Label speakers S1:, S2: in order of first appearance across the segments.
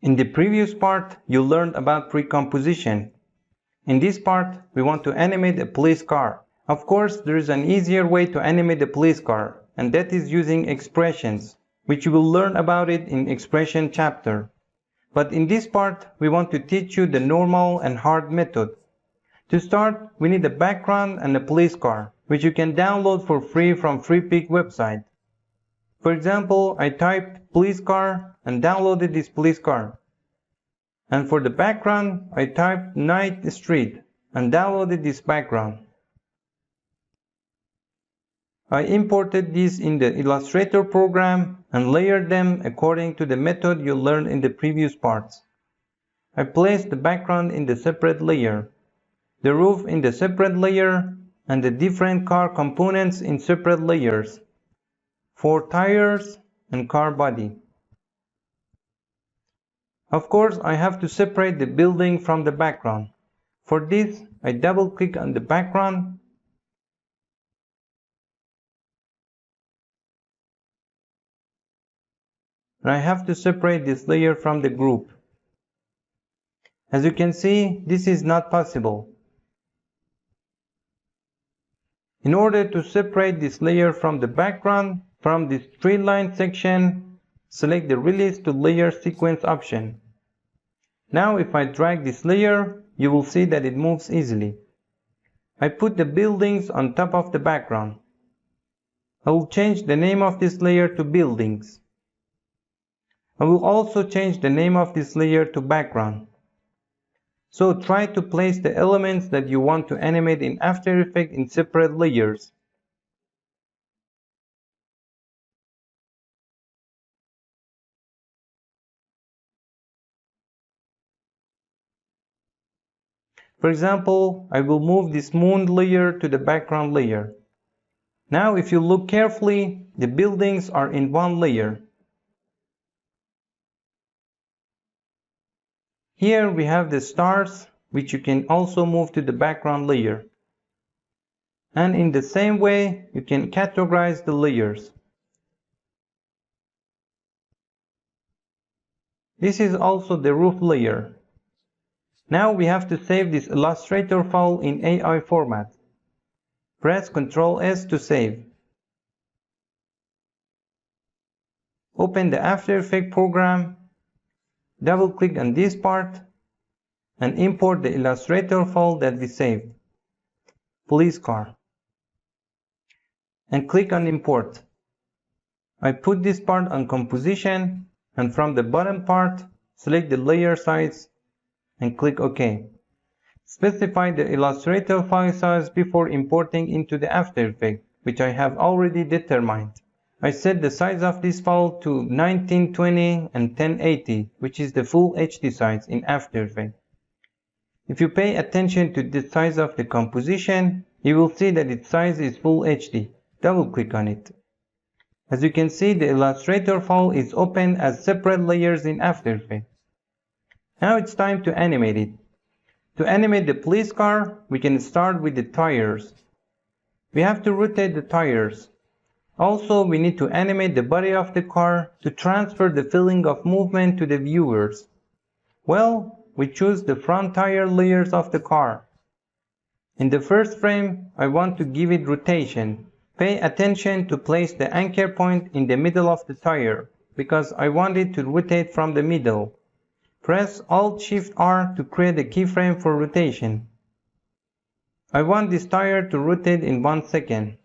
S1: In the previous part, you learned about pre-composition. In this part, we want to animate a police car. Of course, there is an easier way to animate a police car, and that is using expressions, which you will learn about it in expression chapter. But in this part, we want to teach you the normal and hard method. To start, we need a background and a police car, which you can download for free from FreePic website. For example, I typed police car and downloaded this police car. And for the background, I typed night street and downloaded this background. I imported these in the Illustrator program and layered them according to the method you learned in the previous parts. I placed the background in the separate layer, the roof in the separate layer, and the different car components in separate layers, 4 tires and car body. Of course, I have to separate the building from the background. For this, I double click on the background and I have to separate this layer from the group. As you can see, this is not possible. In order to separate this layer from the background, from this 3-line section, select the Release to Layer Sequence option. Now if I drag this layer, you will see that it moves easily. I put the buildings on top of the background. I will change the name of this layer to Buildings. I will also change the name of this layer to Background. So try to place the elements that you want to animate in After Effects in separate layers. For example, I will move this moon layer to the background layer. Now if you look carefully, the buildings are in one layer. Here we have the stars, which you can also move to the background layer. And in the same way, you can categorize the layers. This is also the roof layer. Now we have to save this Illustrator file in AI format. Press Ctrl S to save. Open the After Effects program, double click on this part, and import the Illustrator file that we saved, police car, and click on Import. I put this part on Composition, and from the bottom part, select the layer size and click OK. Specify the Illustrator file size before importing into the After Effects, which I have already determined. I set the size of this file to 1920 and 1080, which is the full HD size in After Effects. If you pay attention to the size of the composition, you will see that its size is full HD. Double click on it. As you can see, the Illustrator file is open as separate layers in After Effects. Now it's time to animate it. To animate the police car, we can start with the tires. We have to rotate the tires. Also, we need to animate the body of the car to transfer the feeling of movement to the viewers. Well, we choose the front tire layers of the car. In the first frame, I want to give it rotation. Pay attention to place the anchor point in the middle of the tire, because I want it to rotate from the middle. Press Alt-Shift-R to create a keyframe for rotation. I want this tire to rotate in 1 second.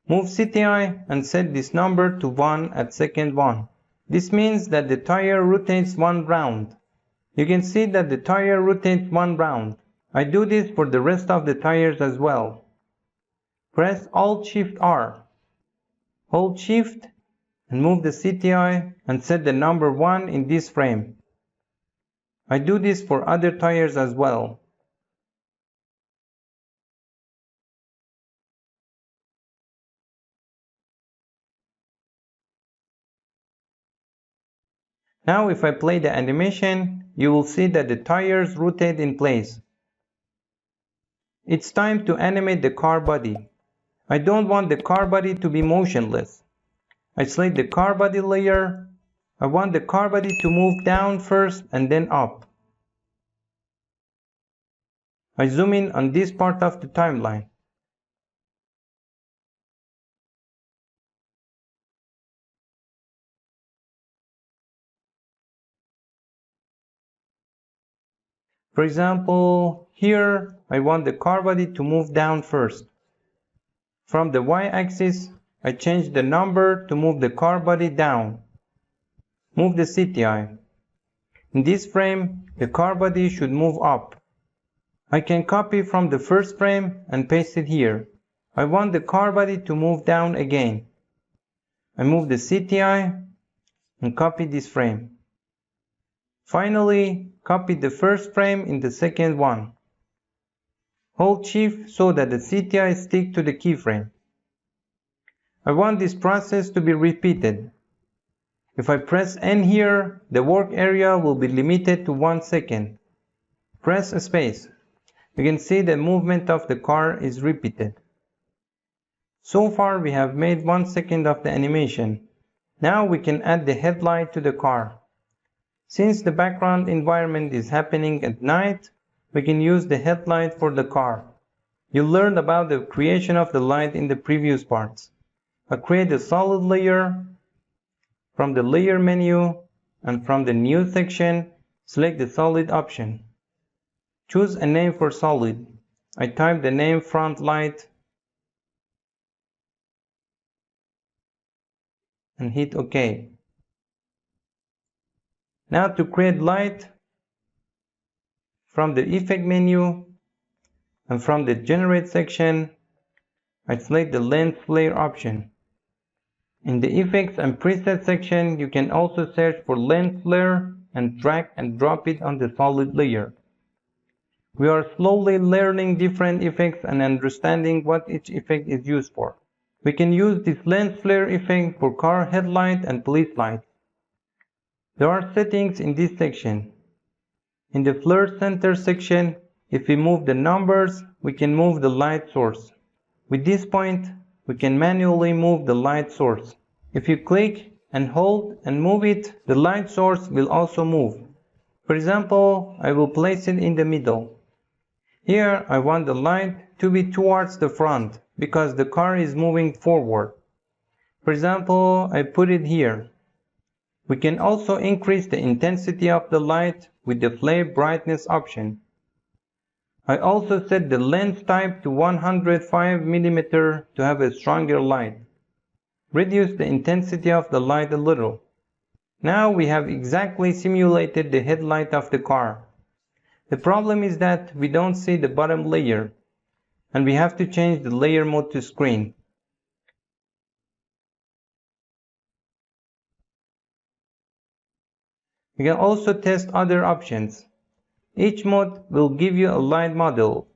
S1: Move CTI and set this number to 1 at second 1. This means that the tire rotates 1 round. You can see that the tire rotates 1 round. I do this for the rest of the tires as well. Press Alt-Shift-R. Hold Shift and move the CTI and set the number 1 in this frame. I do this for other tires as well. Now if I play the animation, you will see that the tires rotate in place. It's time to animate the car body. I don't want the car body to be motionless. I select the car body layer. I want the car body to move down first and then up. I zoom in on this part of the timeline. For example, here I want the car body to move down first. From the y-axis, I change the number to move the car body down. Move the CTI. In this frame, the car body should move up. I can copy from the first frame and paste it here. I want the car body to move down again. I move the CTI and copy this frame. Finally, copy the first frame in the second one. Hold Shift so that the CTI sticks to the keyframe. I want this process to be repeated. If I press N here, the work area will be limited to 1 second. Press space. You can see the movement of the car is repeated. So far we have made 1 second of the animation. Now we can add the headlight to the car. Since the background environment is happening at night, we can use the headlight for the car. You learned about the creation of the light in the previous parts. I create a solid layer. From the layer menu and from the new section, select the solid option. Choose a name for solid. I type the name front light and hit OK. Now to create light, from the effect menu and from the generate section, I select the lens flare option. In the effects and preset section, you can also search for lens flare and drag and drop it on the solid layer. We are slowly learning different effects and understanding what each effect is used for. We can use this lens flare effect for car headlight and police lights. There are settings in this section. In the flare center section, if we move the numbers, we can move the light source. With this point, we can manually move the light source. If you click and hold and move it, the light source will also move. For example, I will place it in the middle. Here I want the light to be towards the front because the car is moving forward. For example, I put it here. We can also increase the intensity of the light with the flare brightness option. I also set the lens type to 105 mm to have a stronger light. Reduce the intensity of the light a little. Now we have exactly simulated the headlight of the car. The problem is that we don't see the bottom layer, and we have to change the layer mode to screen. You can also test other options. Each mode will give you a light model,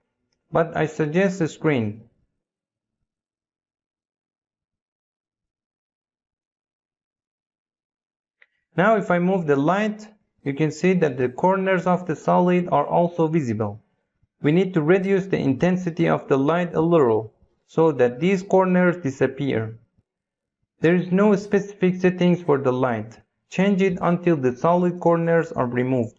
S1: but I suggest a screen. Now if I move the light, you can see that the corners of the solid are also visible. We need to reduce the intensity of the light a little, so that these corners disappear. There is no specific settings for the light. Change it until the solid corners are removed.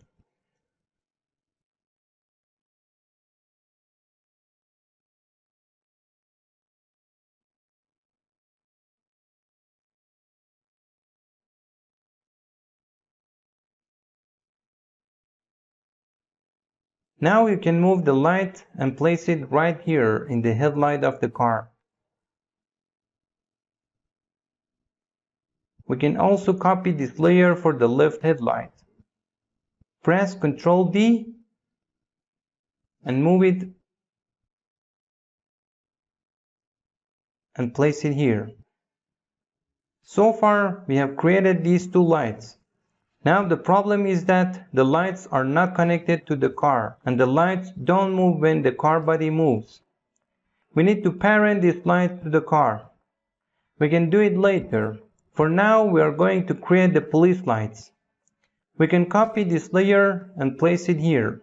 S1: Now you can move the light and place it right here in the headlight of the car. We can also copy this layer for the left headlight. Press Ctrl D and move it and place it here. So far we have created these two lights. Now the problem is that the lights are not connected to the car and the lights don't move when the car body moves. We need to parent these lights to the car. We can do it later. For now we are going to create the police lights. We can copy this layer and place it here.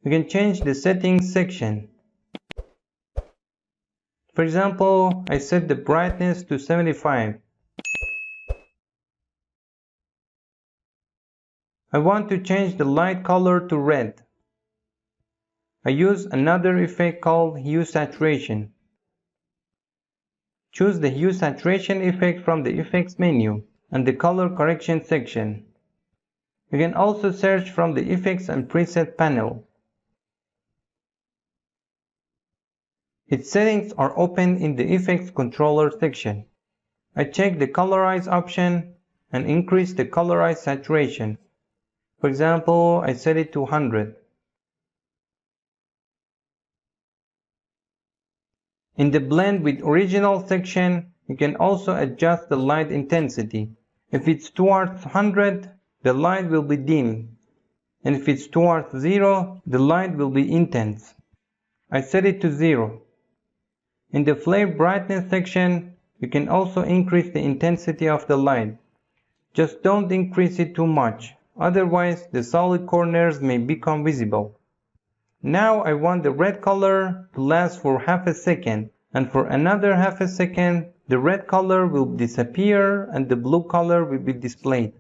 S1: We can change the settings section. For example, I set the brightness to 75. I want to change the light color to red. I use another effect called hue saturation. Choose the hue saturation effect from the effects menu and the color correction section. You can also search from the effects and preset panel. Its settings are open in the effects controller section. I check the colorize option and increase the colorize saturation. For example, I set it to 100. In the blend with original section, you can also adjust the light intensity. If it's towards 100, the light will be dim, and if it's towards 0, the light will be intense. I set it to 0. In the flare brightness section, you can also increase the intensity of the light. Just don't increase it too much, otherwise the solid corners may become visible. Now I want the red color to last for half a second, and for another half a second the red color will disappear and the blue color will be displayed.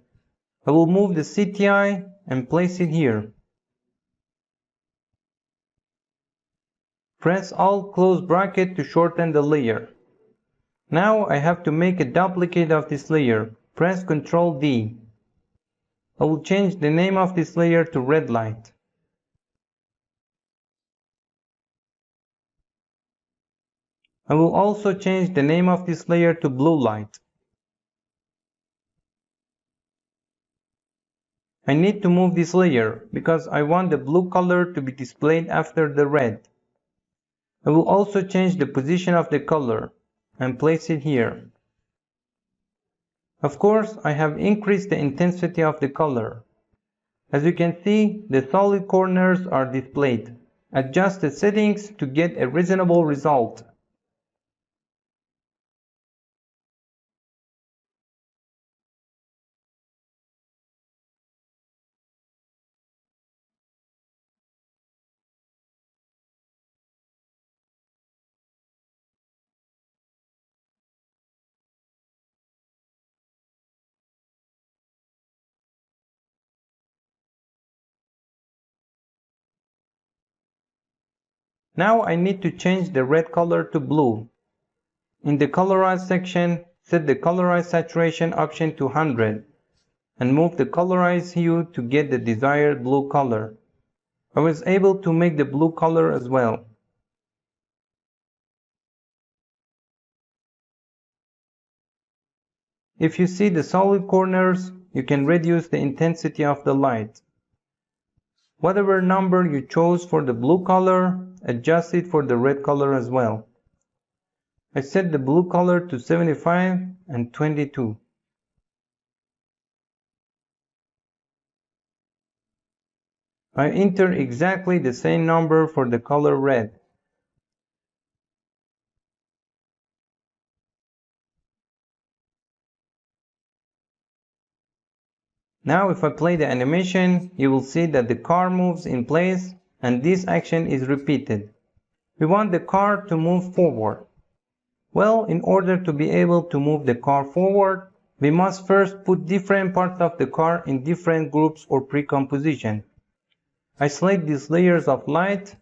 S1: I will move the CTI and place it here. Press Alt close bracket to shorten the layer. Now I have to make a duplicate of this layer. Press Ctrl D. I will change the name of this layer to red light. I will also change the name of this layer to blue light. I need to move this layer because I want the blue color to be displayed after the red. I will also change the position of the color and place it here. Of course, I have increased the intensity of the color. As you can see, the solid corners are displayed. Adjust the settings to get a reasonable result. Now I need to change the red color to blue. In the colorize section, set the colorize saturation option to 100 and move the colorize hue to get the desired blue color. I was able to make the blue color as well. If you see the solid corners, you can reduce the intensity of the light. Whatever number you chose for the blue color, adjust it for the red color as well. I set the blue color to 75 and 22. I enter exactly the same number for the color red. Now if I play the animation, you will see that the car moves in place and this action is repeated. We want the car to move forward. Well, in order to be able to move the car forward, we must first put different parts of the car in different groups or pre-composition. I select these layers of light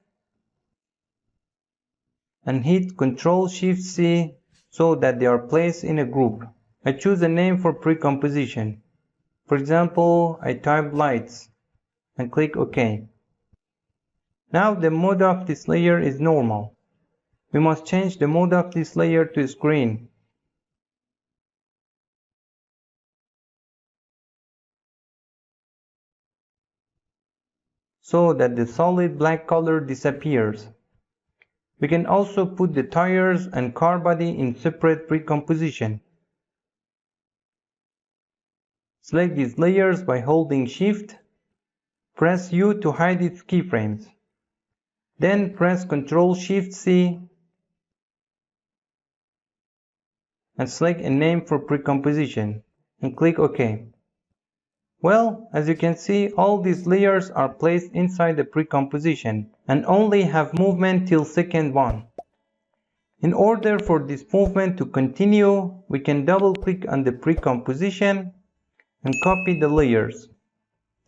S1: and hit Ctrl-Shift-C so that they are placed in a group. I choose a name for pre-composition. For example, I type lights and click OK. Now the mode of this layer is normal. We must change the mode of this layer to screen. So that the solid black color disappears. We can also put the tires and car body in separate pre-composition. Select these layers by holding Shift. Press U to hide its keyframes. Then press Ctrl-Shift-C and select a name for pre-composition and click OK. Well, as you can see, all these layers are placed inside the pre-composition and only have movement till second 1. In order for this movement to continue, we can double click on the pre-composition and copy the layers.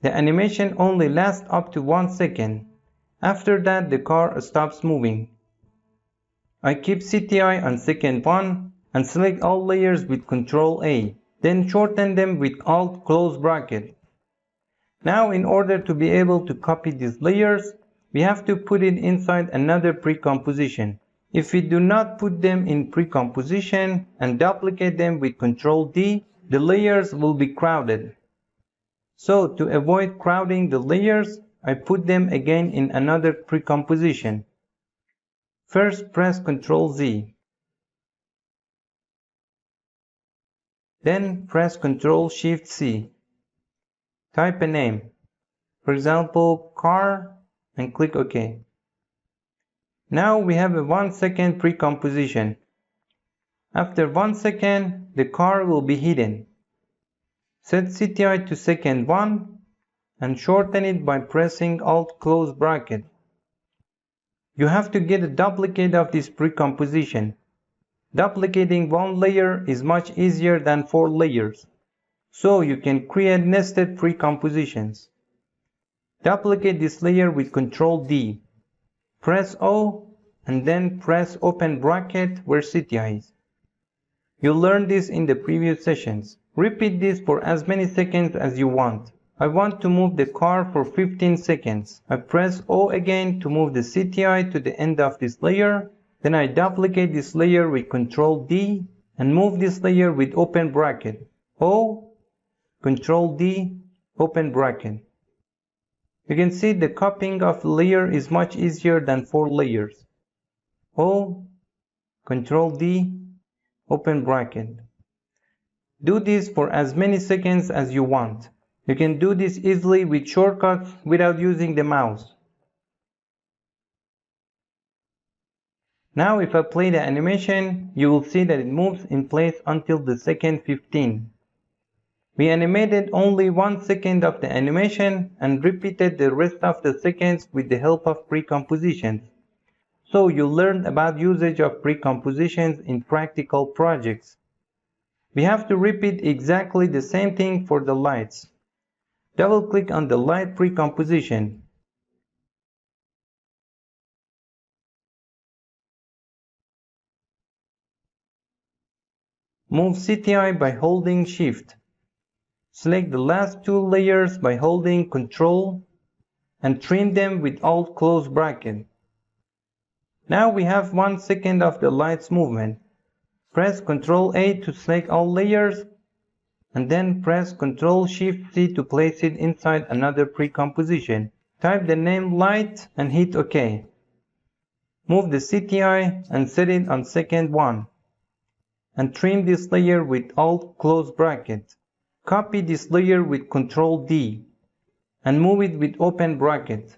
S1: The animation only lasts up to 1 second. After that, the car stops moving. I keep CTI on second 1 and select all layers with Ctrl A, then shorten them with Alt close bracket. Now, in order to be able to copy these layers, we have to put it inside another pre-composition. If we do not put them in pre-composition and duplicate them with Ctrl D, the layers will be crowded. So, to avoid crowding the layers, I put them again in another pre-composition. First, press Ctrl Z. Then press Ctrl Shift C. Type a name, for example, car, and click OK. Now we have a 1 second pre-composition. After 1 second, the car will be hidden. Set CTI to second 1 and shorten it by pressing Alt close bracket. You have to get a duplicate of this pre-composition. Duplicating one layer is much easier than 4 layers. So you can create nested pre-compositions. Duplicate this layer with Ctrl D. Press O and then press open bracket where CTI is. You learned this in the previous sessions. Repeat this for as many seconds as you want. I want to move the car for 15 seconds. I press O again to move the CTI to the end of this layer. Then I duplicate this layer with Ctrl D and move this layer with open bracket. O, Ctrl D, open bracket. You can see the copying of the layer is much easier than 4 layers. O, Ctrl D, open bracket. Do this for as many seconds as you want. You can do this easily with shortcuts without using the mouse. Now if I play the animation, you will see that it moves in place until the second 15. We animated only 1 second of the animation and repeated the rest of the seconds with the help of pre-compositions. So you learned about usage of pre-compositions in practical projects. We have to repeat exactly the same thing for the lights. Double click on the light pre-composition. Move CTI by holding Shift. Select the last 2 layers by holding Ctrl and trim them with Alt close bracket. Now we have 1 second of the light's movement. Press Ctrl A to select all layers and then press Ctrl Shift C to place it inside another pre-composition. Type the name light and hit OK. Move the CTI and set it on second 1 and trim this layer with Alt close bracket. Copy this layer with Ctrl D and move it with open bracket.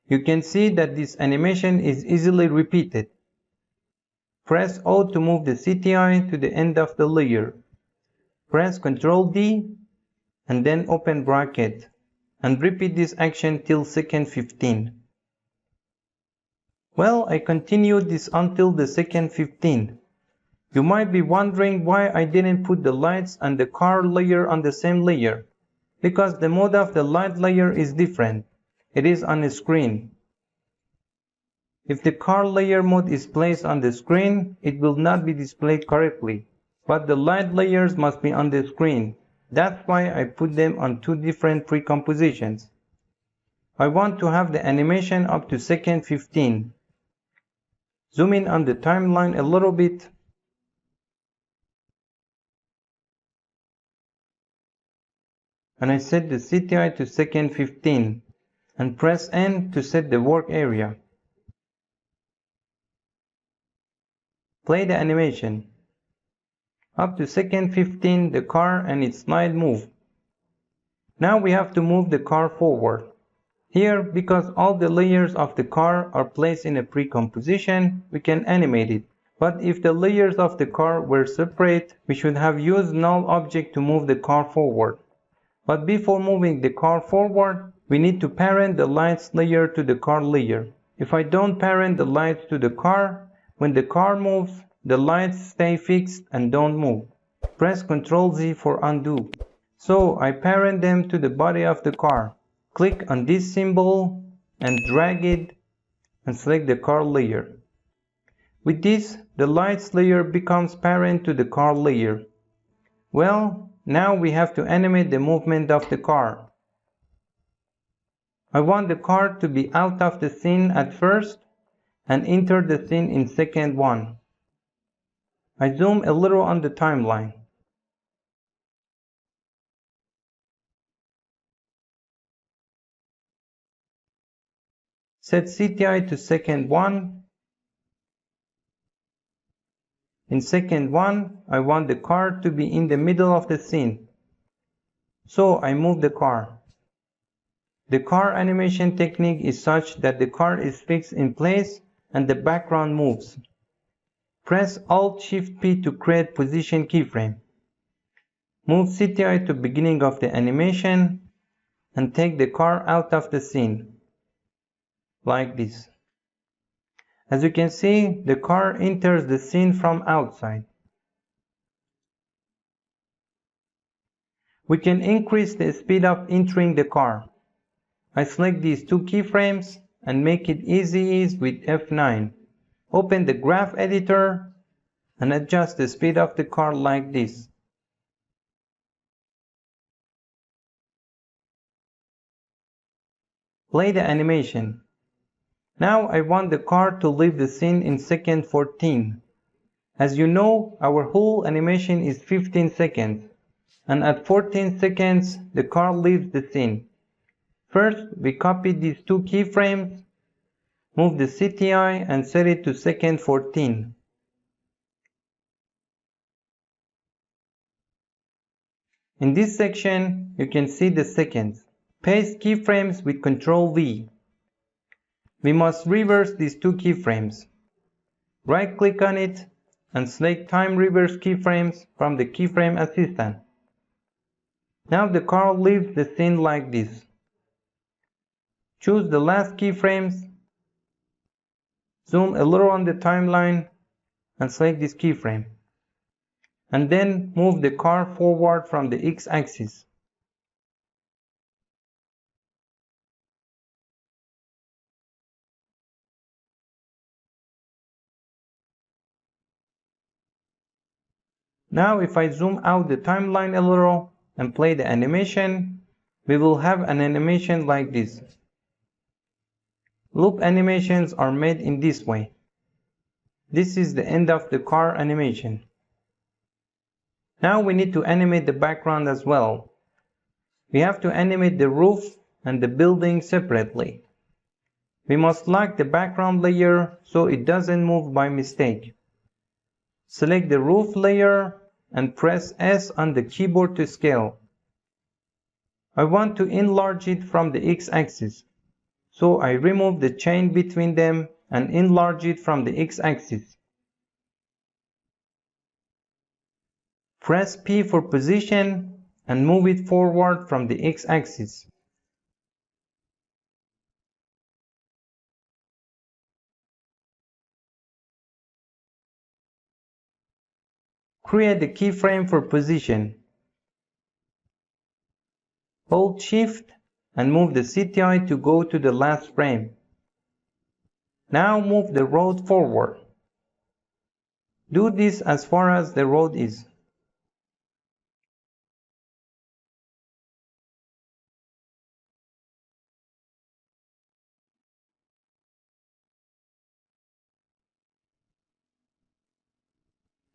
S1: You can see that this animation is easily repeated. Press O to move the CTI to the end of the layer. Press Ctrl D and then open bracket and repeat this action till second 15. Well, I continued this until the second 15. You might be wondering why I didn't put the lights and the car layer on the same layer. Because the mode of the light layer is different. It is on a screen. If the car layer mode is placed on the screen, it will not be displayed correctly. But the light layers must be on the screen. That's why I put them on 2 different pre-compositions. I want to have the animation up to second 15. Zoom in on the timeline a little bit. And I set the CTI to second 15 and press N to set the work area. Play the animation. Up to second 15, the car and its light move. Now we have to move the car forward. Here, because all the layers of the car are placed in a pre-composition, we can animate it. But if the layers of the car were separate, we should have used null object to move the car forward. But before moving the car forward, we need to parent the lights layer to the car layer. If I don't parent the lights to the car, When the car moves, the lights stay fixed and don't move. Press Ctrl Z for undo. So I parent them to the body of the car. Click on this symbol and drag it and select the car layer. With this, the lights layer becomes parent to the car layer. Well, now we have to animate the movement of the car. I want the car to be out of the scene at first and enter the scene in second one. I zoom a little on the timeline. Set CTI to second one. In second one, I want the car to be in the middle of the scene. So I move the car. The car animation technique is such that the car is fixed in place and the background moves. Press Alt-Shift-P to create position keyframe. Move CTI to beginning of the animation and take the car out of the scene, like this. As you can see, the car enters the scene from outside. We can increase the speed of entering the car. I select these two keyframes and make it easy ease with F9. Open the graph editor and adjust the speed of the car like this. Play the animation. Now I want the car to leave the scene in second 14. As you know, our whole animation is 15 seconds, and at 14 seconds the car leaves the scene. First, we copy these two keyframes, move the CTI and set it to second 14. In this section, you can see the seconds. Paste keyframes with Ctrl V. We must reverse these two keyframes. Right-click on it and select Time Reverse Keyframes from the Keyframe Assistant. Now the car leaves the scene like this. Choose the last keyframes, zoom a little on the timeline and select this keyframe. And then move the car forward from the X-axis. Now if I zoom out the timeline a little and play the animation, we will have an animation like this. Loop animations are made in this way. This is the end of the car animation. Now we need to animate the background as well. We have to animate the roof and the building separately. We must lock the background layer so it doesn't move by mistake. Select the roof layer and press S on the keyboard to scale. I want to enlarge it from the X-axis, so I remove the chain between them and enlarge it from the X-axis. Press P for position and move it forward from the X-axis. Create the keyframe for position. Hold Shift and move the CTI to go to the last frame. Now move the road forward. Do this as far as the road is.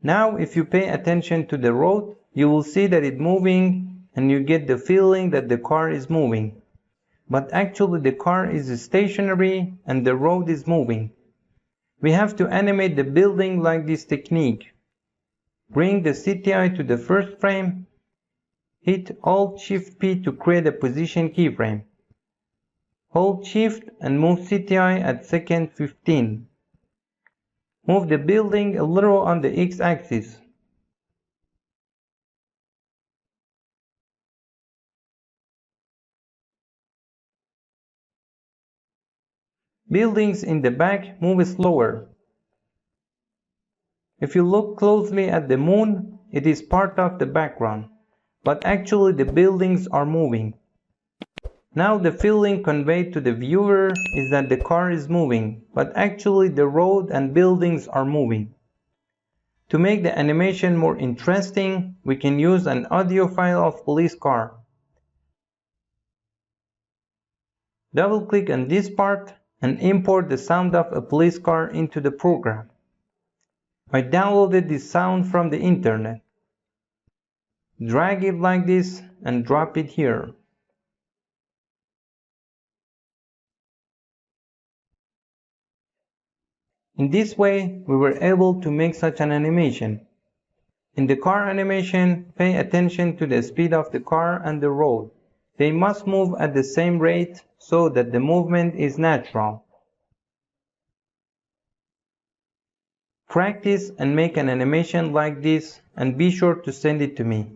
S1: Now if you pay attention to the road, you will see that it's moving and you get the feeling that the car is moving. But actually the car is stationary and the road is moving. We have to animate the building like this technique. Bring the CTI to the first frame. Hit Alt-Shift-P to create a position keyframe. Hold Shift and move CTI at second 15. Move the building a little on the X-axis. Buildings in the back move slower. If you look closely at the moon, it is part of the background, but actually the buildings are moving. Now the feeling conveyed to the viewer is that the car is moving, but actually the road and buildings are moving. To make the animation more interesting, we can use an audio file of police car. Double-click on this part and import the sound of a police car into the program. I downloaded this sound from the internet. Drag it like this and drop it here. In this way, we were able to make such an animation. In the car animation, pay attention to the speed of the car and the road. They must move at the same rate so that the movement is natural. Practice and make an animation like this and be sure to send it to me.